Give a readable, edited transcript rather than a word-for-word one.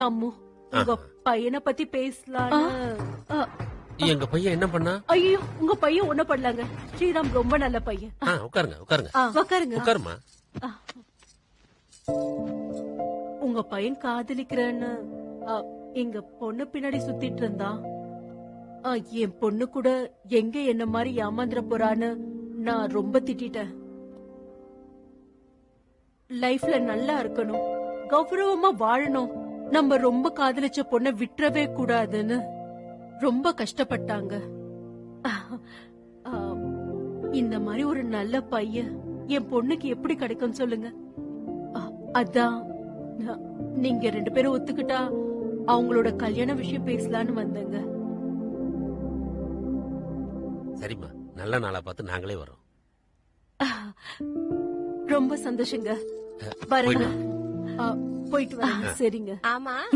அம்மு உங்க பையனை பத்தி பேசலான்னு. எங்க பையன் என்ன பண்ணா? ஐயோ உங்க பையன் ஒண்ணும் பண்ணலாங்க. ஸ்ரீராம் ரொம்ப நல்ல பையன். உட்காருங்க உட்காருங்க உட்காருங்க. உட்காருமா. உங்க பையன் காதலிக்கிறேன்னு எங்க பொண்ணு பின்னாடி சுத்திட்டு இருந்தான். என் பொண்ணு கூட எங்க என்ன மாதிரி ஏமாந்துட போறான்னு நான் ரொம்ப திட்டிட்டேன். லைஃப்ல நல்லா இருக்கணும், கௌரவமா வாழணும், நம்ம ரொம்ப காதலிச்ச பொண்ண விட்டுறவே கூடாதுன்னு ரொம்ப கஷ்டப்பட்டாங்க. இந்த மாதிரி ஒரு நல்ல பையன் என் பொண்ணுக்கு எப்படி கிடைக்கும் சொல்லுங்க. அதான் நீங்க 2 பேரும் ஒத்துக்கிட்டா அவங்களோட கல்யாண விஷயம் பேசலான்னு வந்தேங்க. சரிம்மா, நல்ல நாளா பார்த்து நாங்களே வரோம். ரொம்ப சந்தோஷங்க. வரேங்க. போயிட்டு வரேங்க. சரிங்க. ஆமா